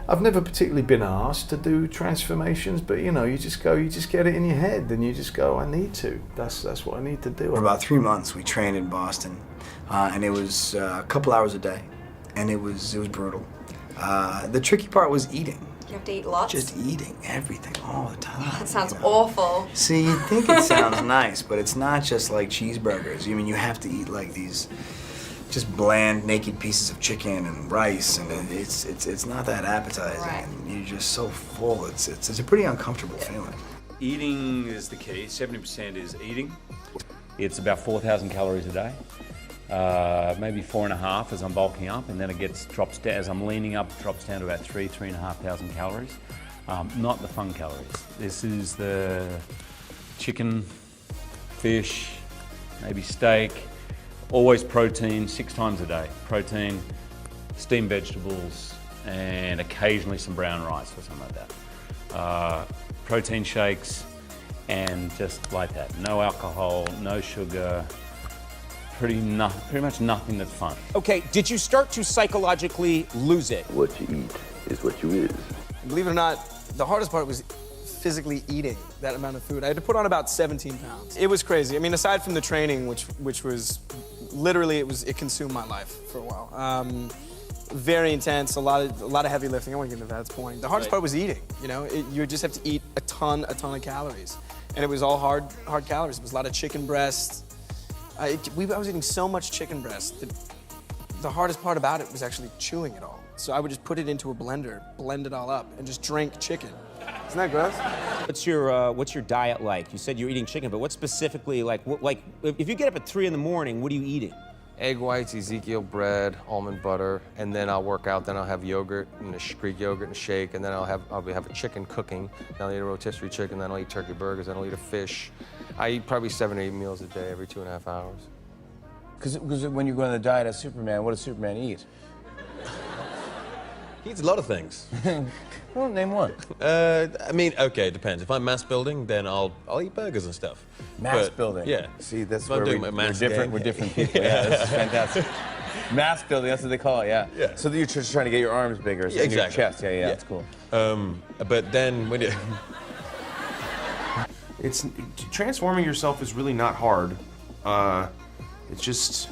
I've never particularly been asked to do transformations, but you know, you just get it in your head, and you just go, I need to. That's what I need to do. For about 3 months, we trained in Boston, and it was a couple hours a day, and it was brutal. The tricky part was eating. You have to eat lots? Just eating everything all the time. Oh, that sounds awful. See, you think it sounds nice, but it's not just like cheeseburgers. I mean, you have to eat like these just bland, naked pieces of chicken and rice, and it's not that appetizing. Right. And you're just so full. It's a pretty uncomfortable feeling. Eating is the key. 70% is eating. It's about 4,000 calories a day. Maybe 4.5 as I'm bulking up, and then it drops down as I'm leaning up. It drops down to about 3,500 calories. Not the fun calories. This is the chicken, fish, maybe steak. Always protein 6 times a day. Protein, steamed vegetables, and occasionally some brown rice or something like that. Protein shakes, and just like that. No alcohol, no sugar. Pretty much nothing that's fun. Okay, did you start to psychologically lose it? What you eat is what you is. Believe it or not, the hardest part was physically eating that amount of food. I had to put on about 17 pounds. It was crazy. I mean, aside from the training, which was literally it consumed my life for a while. Very intense, a lot of heavy lifting. I won't get into that. That's boring. The hardest part was eating. You know, you just have to eat a ton of calories, and it was all hard calories. It was a lot of chicken breast. I was eating so much chicken breast that the hardest part about it was actually chewing it all. So I would just put it into a blender, blend it all up, and just drink chicken. Isn't that gross? What's your diet like? You said you're eating chicken, but what specifically, like if you get up at 3 in the morning, what are you eating? Egg whites, Ezekiel bread, almond butter, and then I'll work out. Then I'll have yogurt and Greek yogurt and a shake, and then I'll have a chicken cooking. Then I'll eat a rotisserie chicken. Then I'll eat turkey burgers. Then I'll eat a fish. I eat probably 7 or 8 meals a day, every 2.5 hours. Because when you go on the diet as Superman, what does Superman eat? He eats a lot of things. Well, name one. I mean, okay, it depends. If I'm mass building, then I'll eat burgers and stuff. Mass building. Yeah. See, that's If where I'm doing we're my mass different. game. We're different people. Yeah, this is fantastic. Mass building. That's what they call it. Yeah. Yeah. So you're just trying to get your arms bigger. So Yeah, exactly. Your chest. Yeah. That's cool. But then when you... Transforming yourself is really not hard. It's just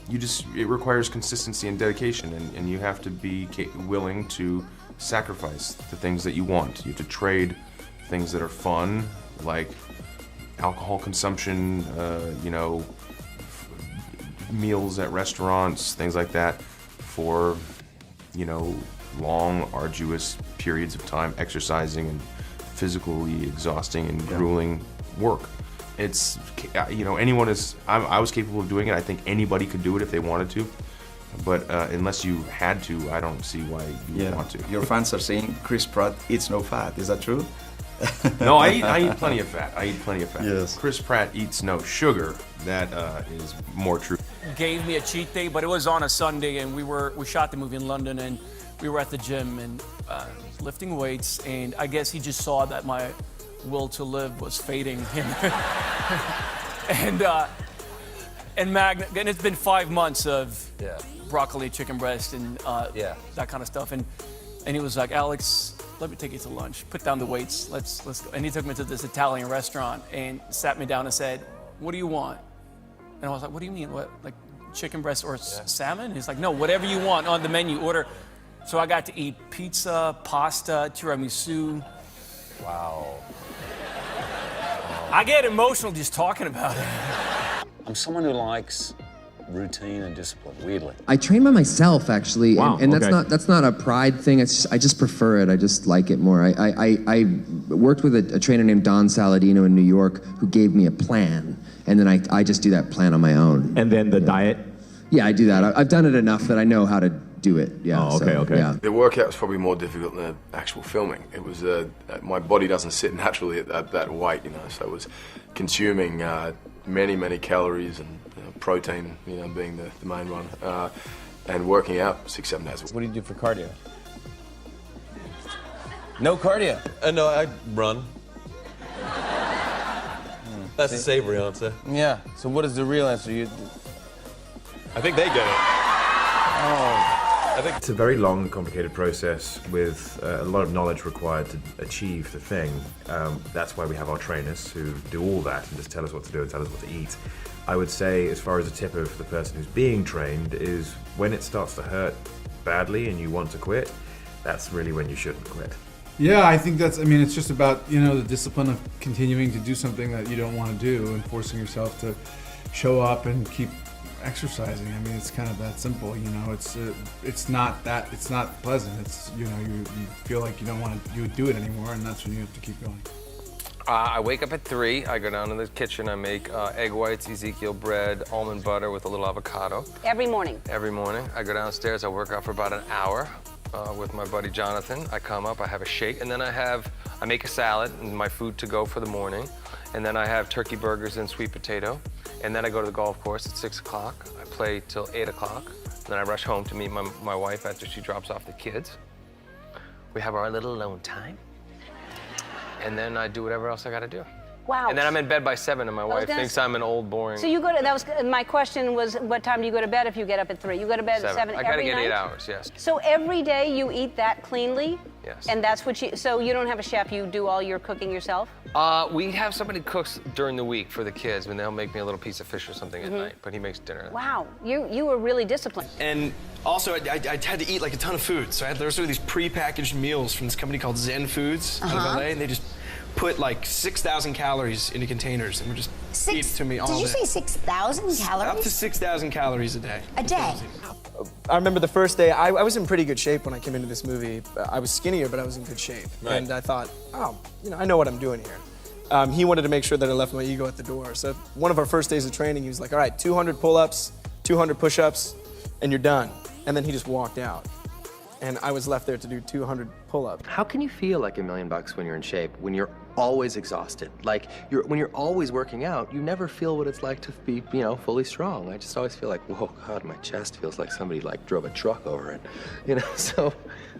it requires consistency and dedication, and you have to be willing to sacrifice the things that you want. You have to trade things that are fun, like alcohol consumption, meals at restaurants, things like that, for long, arduous periods of time exercising and physically exhausting and grueling work. It's, anyone is, I was capable of doing it. I think anybody could do it if they wanted to. But unless you had to, I don't see why you would want to. Your fans are saying Chris Pratt eats no fat. Is that true? No, I eat plenty of fat. Yes. Chris Pratt eats no sugar. That is more true. Gave me a cheat day, but it was on a Sunday, and we shot the movie in London, and we were at the gym and lifting weights, and I guess he just saw that my will to live was fading. And it's been 5 months of broccoli, chicken breast, and that kind of stuff. And he was like, Alex, let me take you to lunch. Put down the weights. Let's go. And he took me to this Italian restaurant and sat me down and said, what do you want? And I was like, what do you mean? What, like chicken breast or salmon? He's like, no, whatever you want on the menu, order. So I got to eat pizza, pasta, tiramisu. Wow. I get emotional just talking about it. I'm someone who likes routine and discipline, weirdly. I train by myself, actually, Wow, and okay. that's not a pride thing. I just prefer it. I just like it more. I worked with a trainer named Don Saladino in New York who gave me a plan, and then I just do that plan on my own. And then the diet? Yeah, I do that. I've done it enough that I know how to do it. Yeah. Oh, okay, okay. Yeah. The workout was probably more difficult than the actual filming. It was my body doesn't sit naturally at that weight, so it was consuming many calories and protein, being the main one, and working out 6-7 days. What do you do for cardio? No cardio. No, I run. That's the savory answer. Yeah. So what is the real answer? I think they get it. Oh. I think it's a very long, complicated process with a lot of knowledge required to achieve the thing. That's why we have our trainers who do all that and just tell us what to do and tell us what to eat. I would say, as far as a tip of the person who's being trained, is when it starts to hurt badly and you want to quit, that's really when you shouldn't quit. Yeah, I think that's, I mean, it's just about, you know, the discipline of continuing to do something that you don't want to do and forcing yourself to show up and keep exercising. I mean, it's kind of that simple, you know. It's not pleasant. It's, you know, you feel like you don't want to do it anymore, and that's when you have to keep going. I wake up at 3. I go down to the kitchen. I make egg whites, Ezekiel bread, almond butter with a little avocado. Every morning? Every morning. I go downstairs. I work out for about an hour with my buddy Jonathan. I come up. I have a shake, and then I make a salad and my food to go for the morning. And then I have turkey burgers and sweet potato. And then I go to the golf course at 6 o'clock. I play till 8 o'clock. Then I rush home to meet my wife after she drops off the kids. We have our little alone time. And then I do whatever else I gotta do. Wow. And then I'm in bed by 7 and my wife thinks I'm an old, boring... So you go to, that was, my question was, what time do you go to bed if you get up at 3? You go to bed at 7 every night? I gotta get 8 hours, yes. So every day you eat that cleanly? Yes. And that's what so you don't have a chef, you do all your cooking yourself? We have somebody cooks during the week for the kids, and they'll make me a little piece of fish or something at night, but he makes dinner. Wow, you were really disciplined. And also, I had to eat like a ton of food, so there were these pre-packaged meals from this company called Zen Foods out of LA, and they just put like 6,000 calories into containers and would just eat it to me all day. Did you say 6,000 calories? Up to 6,000 calories a day. A day? I remember the first day, I was in pretty good shape when I came into this movie. I was skinnier, but I was in good shape. Right. And I thought, oh, you know, I know what I'm doing here. He wanted to make sure that I left my ego at the door. So one of our first days of training, he was like, all right, 200 pull-ups, 200 push-ups, and you're done. And then he just walked out. And I was left there to do 200 pull-ups. How can you feel like $1 million when you're in shape, when you're always exhausted? Like, when you're always working out, you never feel what it's like to be, you know, fully strong. I just always feel like, whoa, God, my chest feels like somebody, like, drove a truck over it. You know, so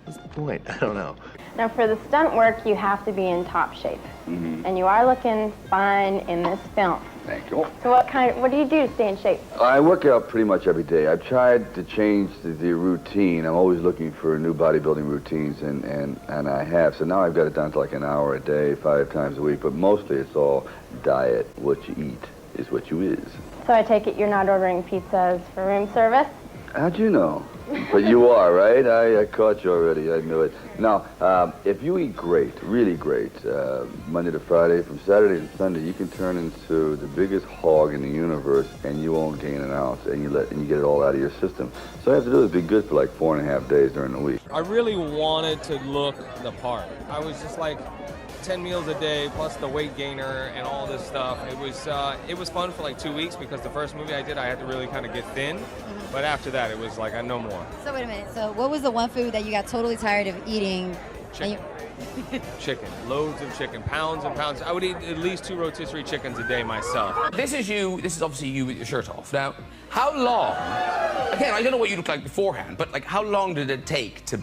what's the point? I don't know. Now, for the stunt work, you have to be in top shape. And you are looking fine in this film. Thank you. So what do you do to stay in shape? I work out pretty much every day. I've tried to change the routine. I'm always looking for new bodybuilding routines, and I have. So now I've got it down to like an hour a day, 5 times a week, but mostly it's all diet. What you eat is what you is. So I take it you're not ordering pizzas for room service? How'd you know? But you are, right? I caught you already. I knew it. Now, if you eat great, really great, Monday to Friday, from Saturday to Sunday, you can turn into the biggest hog in the universe, and you won't gain an ounce, and you get it all out of your system. So all you have to do is be good for like 4.5 days during the week. I really wanted to look the part. I was just like 10 meals a day plus the weight gainer and all this stuff. It was fun for like 2 weeks because the first movie I did, I had to really kind of get thin. But after that, it was like, I know more. So wait a minute. So what was the one food that you got totally tired of eating? Chicken. Chicken. Loads of chicken. Pounds and pounds. I would eat at least 2 rotisserie chickens a day myself. This is you. This is obviously you with your shirt off. Now, how long? Again, I don't know what you look like beforehand, but like, how long did it take to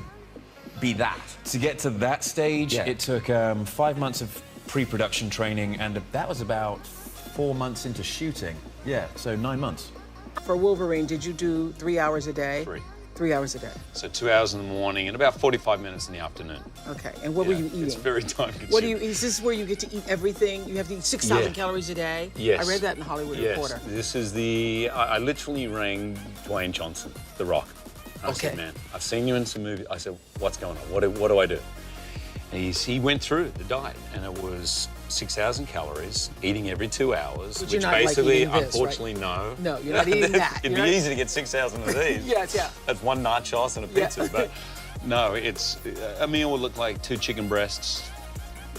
be that? To get to that stage, Yeah. it took 5 months of pre-production training, and that was about 4 months into shooting. Yeah, so 9 months. For Wolverine, did you do 3 hours a day? 3 hours a day. So 2 hours in the morning and about 45 minutes in the afternoon. Okay, and what were you eating? It's very time-consuming. What do you? Is this where you get to eat everything? You have to eat 6,000 calories a day. Yes. I read that in Hollywood Reporter. This is I literally rang Dwayne Johnson, The Rock. I said, man, I've seen you in some movies. I said, what's going on? What do I do? And he went through the diet, and it was 6,000 calories, eating every 2 hours, But you're which not, like, basically, eating this, unfortunately, right? no. No, you're not eating that. It'd be easy to get 6,000 of these. Yes, yeah. That's one nachos and a pizza, but no, it's a meal would look like 2 chicken breasts,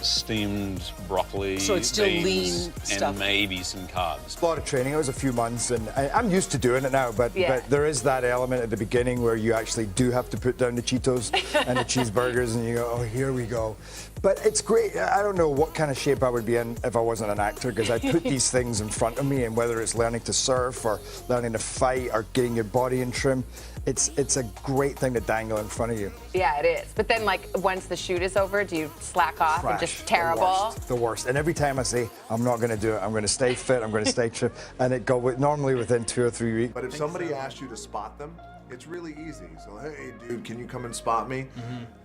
steamed broccoli, So it's still beans, lean and stuff. maybe some carbs. A lot of training. It was a few months, and I'm used to doing it now. But Yeah. there is that element at the beginning where you actually do have to put down the Cheetos and the cheeseburgers, and you go, oh, here we go. But it's great. I don't know what kind of shape I would be in if I wasn't an actor, because I put these things in front of me, and whether it's learning to surf or learning to fight or getting your body in trim, it's a great thing to dangle in front of you. Yeah, it is. But then, like, once the shoot is over, do you slack off and Crash. just terrible? The worst. And every time I say, I'm not going to do it, I'm going to stay fit, I'm going to stay trim, and it go normally within 2 or 3 weeks. But if somebody asked you to spot them, It's really easy. So, hey, dude, can you come and spot me?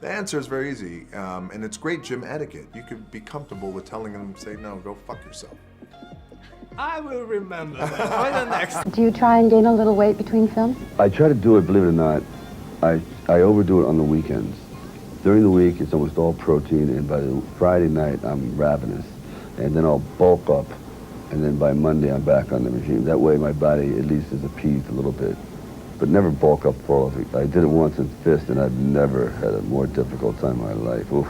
The answer is very easy, and it's great gym etiquette. You could be comfortable with telling them, say, no, go fuck yourself. I will remember that. The next. Do you try and gain a little weight between films? I try to do it, believe it or not, I overdo it on the weekends. During the week, it's almost all protein, and by the Friday night, I'm ravenous. And then I'll bulk up, and then by Monday, I'm back on the regime. That way, my body at least is appeased a little bit. But never bulk up full. I did it once in fist, and I've never had a more difficult time in my life. Oof.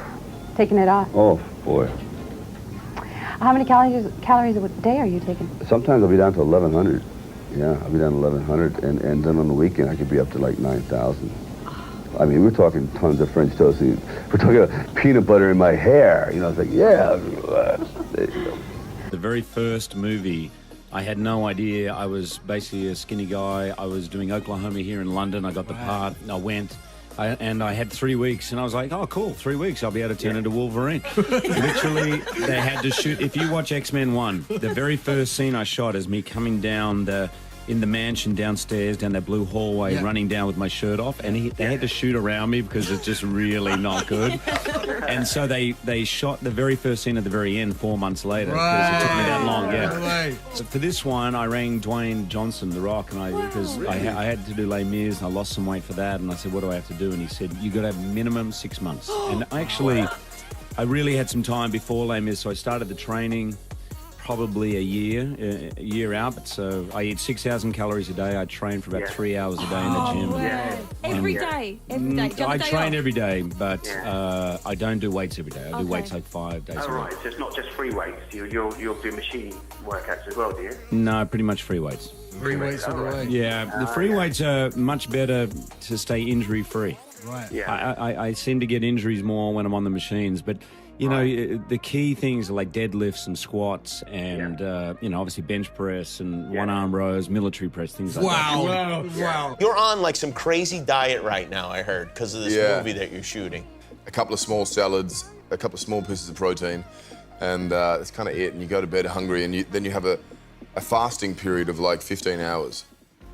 Taking it off. Oh, boy. How many calories a day are you taking? Sometimes I'll be down to 1,100. Yeah, I'll be down to 1,100, and then on the weekend, I could be up to like 9,000. I mean, we're talking tons of French toast. We're talking about peanut butter in my hair. You know, it's like, yeah. There you go. The very first movie, I had no idea. I was basically a skinny guy. I was doing Oklahoma here in London. I got the part. I went, and I had 3 weeks. And I was like, oh, cool, 3 weeks. I'll be able to turn into Wolverine. Literally, they had to shoot. If you watch X-Men 1, the very first scene I shot is me coming down in the mansion downstairs, down that blue hallway, running down with my shirt off, and they had to shoot around me because it's just really not good. And so they shot the very first scene at the very end 4 months later because it took me that long. Yeah. So for this one, I rang Dwayne Johnson, The Rock, and I had to do Les Mis, and I lost some weight for that, and I said, what do I have to do? And he said, you got to have minimum 6 months. And I really had some time before Les Mis, so I started the training probably a year out. But so I eat 6,000 calories a day. I train for about 3 hours a day in the gym. Every day. I train every day, but I don't do weights every day. I do weights like 5 days a week. Right, so it's not just free weights. You'll do machine workouts as well, do you? No, pretty much free weights. Free weights are the way. Yeah, the free weights are much better to stay injury free. Right. Yeah. I seem to get injuries more when I'm on the machines, but you know, the key things are like deadlifts and squats and, you know, obviously bench press and one-arm rows, military press, things like that. Wow. You're on like some crazy diet right now, I heard, because of this movie that you're shooting. A couple of small salads, a couple of small pieces of protein, and that's kind of it. And you go to bed hungry, and then you have a fasting period of like 15 hours.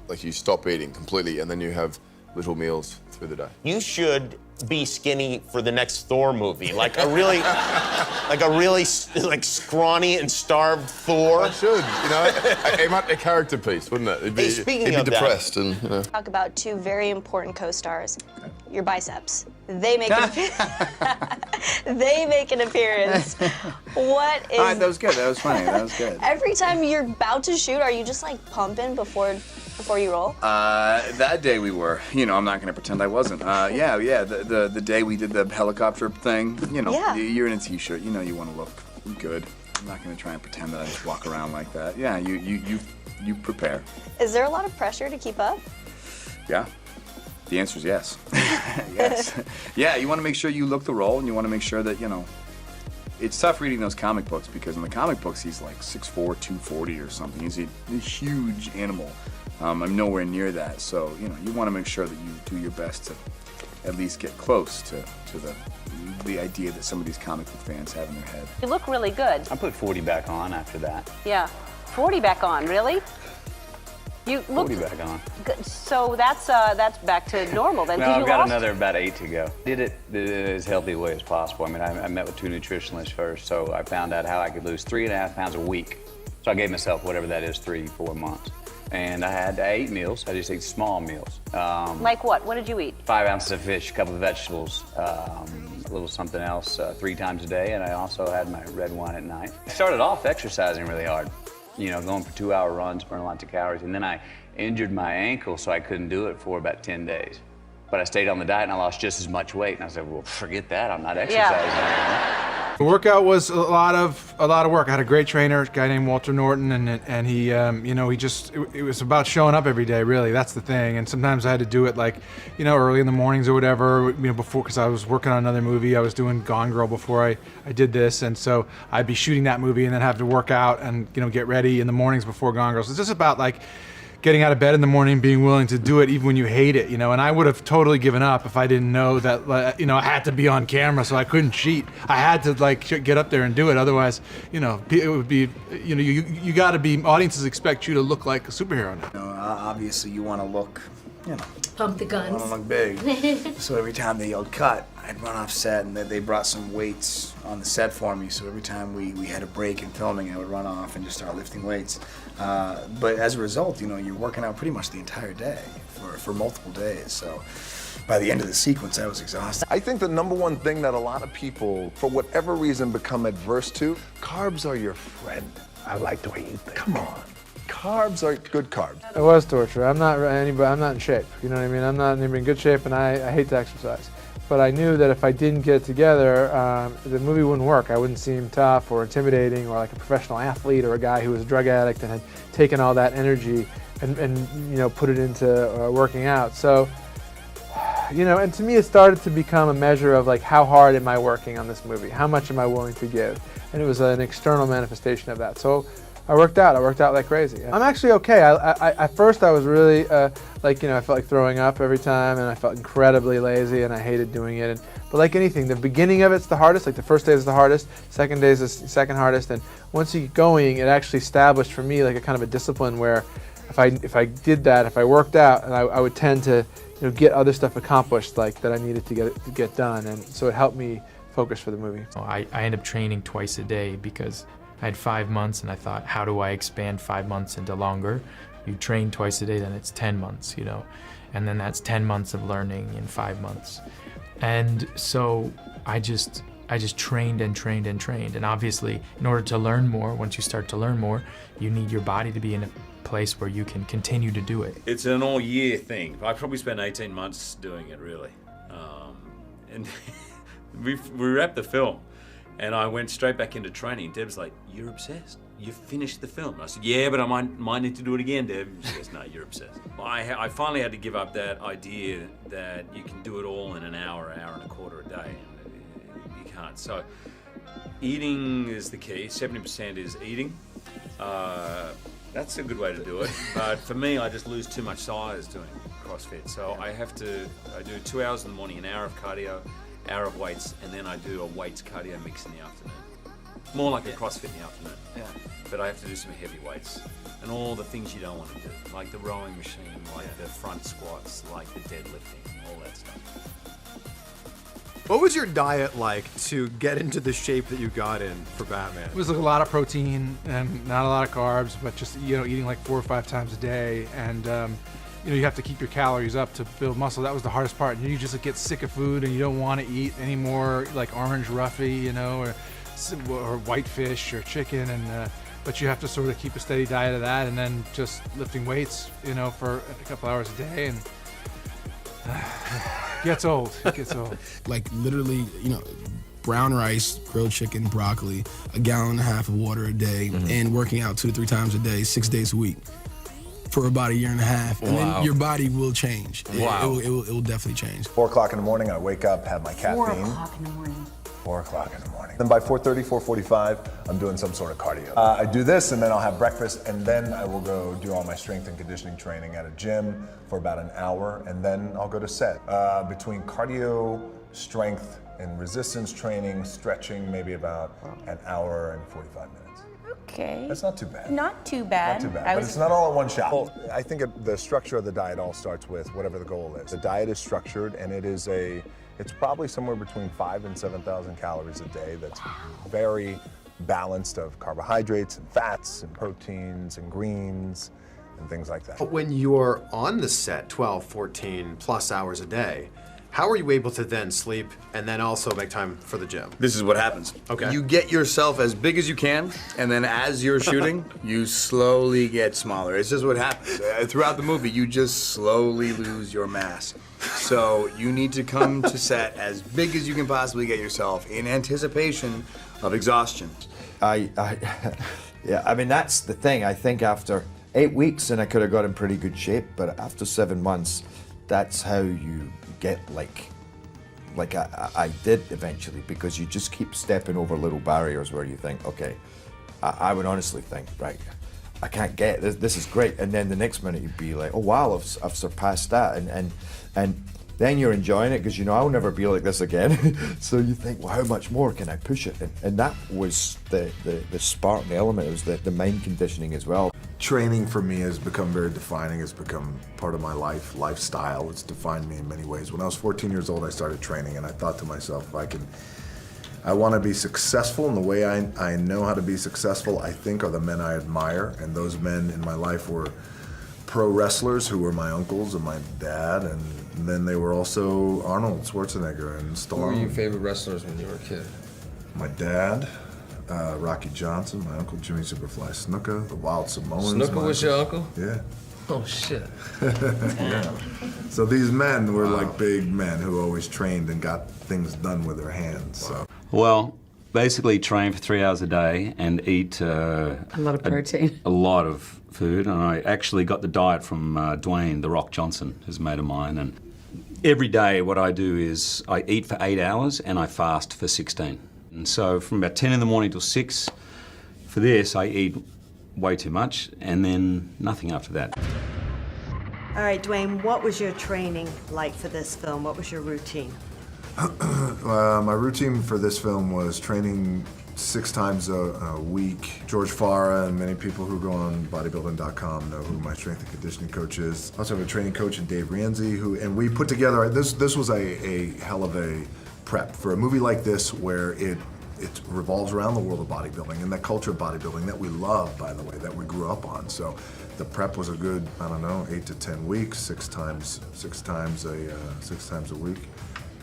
Like you stop eating completely, and then you have little meals through the day. You should be skinny for the next Thor movie, like a really scrawny and starved Thor. I should, you know, a character piece, wouldn't it? Hey, speaking he'd of be depressed, and you know. Talk about two very important co-stars. Your biceps. They make they make an appearance. What is? All right, that was good. That was funny. That was good. Every time you're about to shoot, are you just like pumping before you roll? That day we were. You know, I'm not going to pretend I wasn't. The day we did the helicopter thing. You know, you're in a t-shirt. You know, you want to look good. I'm not going to try and pretend that I just walk around like that. Yeah, you prepare. Is there a lot of pressure to keep up? Yeah. The answer is yes. Yes. Yeah, you want to make sure you look the role, and you want to make sure that, you know, it's tough reading those comic books because in the comic books he's like 6'4", 240 or something. He's a huge animal. I'm nowhere near that, so you know you want to make sure that you do your best to at least get close to the idea that some of these comic book fans have in their head. You look really good. I put 40 back on after that. Yeah. 40 back on, really? You look 40 back on. good. So that's back to normal then. No, 'cause I've you got lost- another about 8 to go. Did it as healthy a way as possible. I mean, I met with 2 nutritionists first, so I found out how I could lose 3.5 pounds a week. So I gave myself whatever that is, 3-4 months. And I ate meals. I just ate small meals. Like what? What did you eat? 5 ounces of fish, a couple of vegetables, a little something else 3 times a day, and I also had my red wine at night. I started off exercising really hard, you know, going for 2-hour runs, burning lots of calories, and then I injured my ankle, so I couldn't do it for about 10 days. But I stayed on the diet, and I lost just as much weight, and I said, well, forget that, I'm not exercising anymore. The workout was a lot of work. I had a great trainer, a guy named Walter Norton, and he, you know, it was about showing up every day, really. That's the thing. And sometimes I had to do it like, you know, early in the mornings or whatever, you know, before, because I was working on another movie. I was doing Gone Girl before I did this, and so I'd be shooting that movie and then have to work out and, you know, get ready in the mornings before Gone Girl. So it's just about like getting out of bed in the morning, being willing to do it even when you hate it, you know. And I would have totally given up if I didn't know that, you know, I had to be on camera, so I couldn't cheat. I had to like get up there and do it. Otherwise, you know, it would be, you know, you got to be. Audiences expect you to look like a superhero now. You know, obviously, you want to look you know, Pump the I guns. want to look big. So every time they yelled cut, I'd run off set, and they brought some weights on the set for me. So every time we had a break in filming, I would run off and just start lifting weights. But as a result, you know, you're working out pretty much the entire day for multiple days. So by the end of the sequence, I was exhausted. I think the number one thing that a lot of people, for whatever reason, become adverse to, carbs are your friend. I like the way you think. Come on. Carbs are good carbs. It was torture. I'm not in shape. You know what I mean? I'm not even in good shape, and I hate to exercise. But I knew that if I didn't get it together, the movie wouldn't work. I wouldn't seem tough or intimidating or like a professional athlete or a guy who was a drug addict and had taken all that energy and you know, put it into working out. So, you know, and to me it started to become a measure of like, how hard am I working on this movie? How much am I willing to give? And it was an external manifestation of that. So I worked out like crazy. I'm actually okay. At first I was really, like, you know, I felt like throwing up every time, and I felt incredibly lazy, and I hated doing it. But like anything, the beginning of it's the hardest. Like the first day is the hardest, second day is the second hardest, and once you get going, it actually established for me like a kind of a discipline where if I did that, if I worked out, and I would tend to, you know, get other stuff accomplished like that I needed to get done, and so it helped me focus for the movie. I ended up training twice a day because I had 5 months, and I thought, how do I expand 5 months into longer? You train twice a day, then it's 10 months, you know, and then that's 10 months of learning in 5 months. And so I just trained and trained and trained. And obviously, in order to learn more, once you start to learn more, you need your body to be in a place where you can continue to do it. It's an all-year thing. I probably spent 18 months doing it, really. And we wrapped the film. And I went straight back into training. Deb's like, you're obsessed. You finished the film. I said, yeah, but I might need to do it again, Deb. She goes, no, you're obsessed. I finally had to give up that idea that you can do it all in an hour and a quarter a day. You can't. So eating is the key. 70% is eating. That's a good way to do it. But for me, I just lose too much size doing CrossFit. So I do 2 hours in the morning, an hour of cardio, hour of weights, and then I do a weights cardio mix in the afternoon. More like a CrossFit in the afternoon. Yeah. But I have to do some heavy weights and all the things you don't want to do, like the rowing machine, like the front squats, like the deadlifting, all that stuff. What was your diet like to get into the shape that you got in for Batman? It was like a lot of protein and not a lot of carbs, but just, you know, eating like 4 or 5 times a day, and you know, you have to keep your calories up to build muscle. That was the hardest part. You just get sick of food and you don't want to eat any more like orange roughy, you know, or white fish or chicken, and but you have to sort of keep a steady diet of that, and then just lifting weights, you know, for a couple hours a day, and gets old. It gets old. Like literally, you know, brown rice, grilled chicken, broccoli, a gallon and a half of water a day, and working out 2 to 3 times a day, 6 days a week for about 1.5 years. And then your body will change. Wow. It will definitely change. 4 o'clock in the morning, I wake up, have my caffeine. 4 o'clock in the morning. 4 o'clock in the morning. Then by 4:30, 4:45, I'm doing some sort of cardio. I do this, and then I'll have breakfast, and then I will go do all my strength and conditioning training at a gym for about an hour, and then I'll go to set. Between cardio, strength, and resistance training, stretching, maybe about an hour and 45 minutes. Okay. That's not too bad. Not too bad. Not too bad, but it's not all at one shot. Well, I think the structure of the diet all starts with whatever the goal is. The diet is structured, and it's probably somewhere between 5,000 and 7,000 calories a day. That's very balanced of carbohydrates and fats and proteins and greens and things like that. But when you're on the set 12, 14 plus hours a day, how are you able to then sleep and then also make time for the gym? This is what happens. Okay. You get yourself as big as you can, and then as you're shooting, you slowly get smaller. It's just what happens. Throughout the movie, you just slowly lose your mass. So you need to come to set as big as you can possibly get yourself in anticipation of exhaustion. Yeah, I mean, that's the thing. I think after 8 weeks, and I could have got in pretty good shape, but after 7 months, that's how you get like I did eventually, because you just keep stepping over little barriers where you think, okay, I would honestly think, right, I can't get this. This is great, and then the next minute you'd be like, oh wow, I've surpassed that, and then you're enjoying it because you know I'll never be like this again. So you think, well, how much more can I push it? And that was the spark, the element. It was the mind conditioning as well. training for me has become very defining. It's become part of my lifestyle. It's defined me in many ways. When I was 14 years old, I started training, and I thought to myself, I want to be successful, and the way I know how to be successful, I think, are the men I admire. And those men in my life were pro wrestlers who were my uncles and my dad, and then they were also Arnold Schwarzenegger and Stallone. Who were your favorite wrestlers when you were a kid? My dad, Rocky Johnson, my uncle Jimmy Superfly Snuka, the Wild Samoans. Snuka was your uncle? Yeah. Oh, shit. Yeah. So these men were like big men who always trained and got things done with their hands. So. Well, basically train for 3 hours a day and eat a lot of protein. A lot of food, and I actually got the diet from Dwayne The Rock Johnson, who's a mate of mine. And every day what I do is I eat for 8 hours and I fast for 16. And so from about 10 in the morning till 6, for this I eat way too much and then nothing after that. All right, Dwayne, what was your training like for this film? What was your routine? My routine for this film was training 6 times a week. George Farah and many people who go on bodybuilding.com know who my strength and conditioning coach is. I also have a training coach in Dave Ramsey, and we put together, this was a hell of a prep for a movie like this where it revolves around the world of bodybuilding and the culture of bodybuilding that we love, by the way, that we grew up on. So the prep was a good, 8 to 10 weeks, 6 times a week.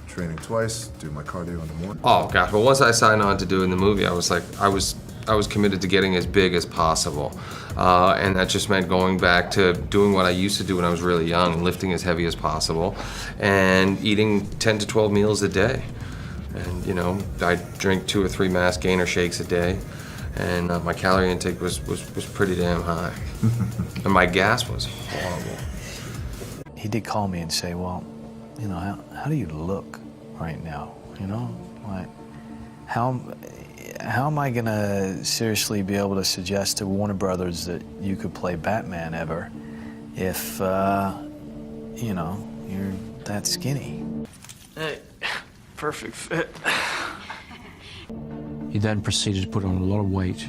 Training twice, do my cardio in the morning. Oh gosh, well once I signed on to doing the movie, I was committed to getting as big as possible. And that just meant going back to doing what I used to do when I was really young, lifting as heavy as possible, and eating 10 to 12 meals a day. And I drink 2 or 3 mass gainer shakes a day, and my calorie intake was pretty damn high. And my gas was horrible. He did call me and say, well, how do you look right now? Like, how am I gonna seriously be able to suggest to Warner Brothers that you could play Batman ever if, you're that skinny? Hey, perfect fit. He then proceeded to put on a lot of weight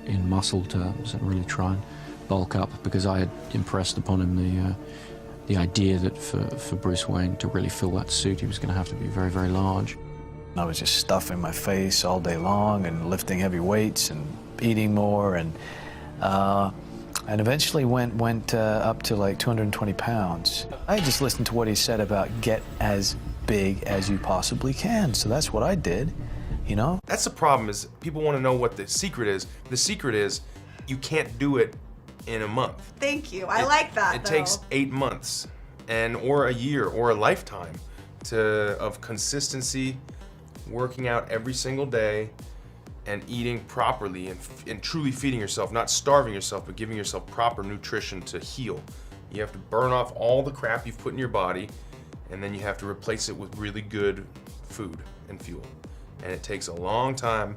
in muscle terms and really try and bulk up, because I had impressed upon him the idea that for Bruce Wayne to really fill that suit, he was going to have to be very, very large. I was just stuffing my face all day long and lifting heavy weights and eating more, and eventually went up to like 220 pounds. I just listened to what he said about get as big as you possibly can, so that's what I did, That's the problem, is people want to know what the secret is. The secret is you can't do it in a month. Thank you. I like that. It takes 8 months, or a year, or a lifetime of consistency, working out every single day, and eating properly, and truly feeding yourself, not starving yourself, but giving yourself proper nutrition to heal. You have to burn off all the crap you've put in your body, and then you have to replace it with really good food and fuel. And it takes a long time.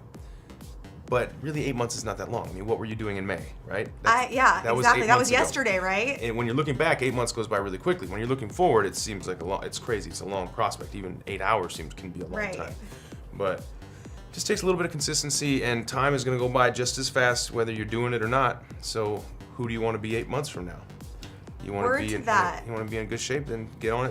But really, 8 months is not that long. I mean, what were you doing in May, right? Exactly. That was ago. yesterday, right? And when you're looking back, 8 months goes by really quickly. When you're looking forward, it seems like it's crazy. It's a long prospect. Even 8 hours can be a long time. But it just takes a little bit of consistency, and time is going to go by just as fast whether you're doing it or not. So who do you want to be 8 months from now? You want to be in good shape, then get on it.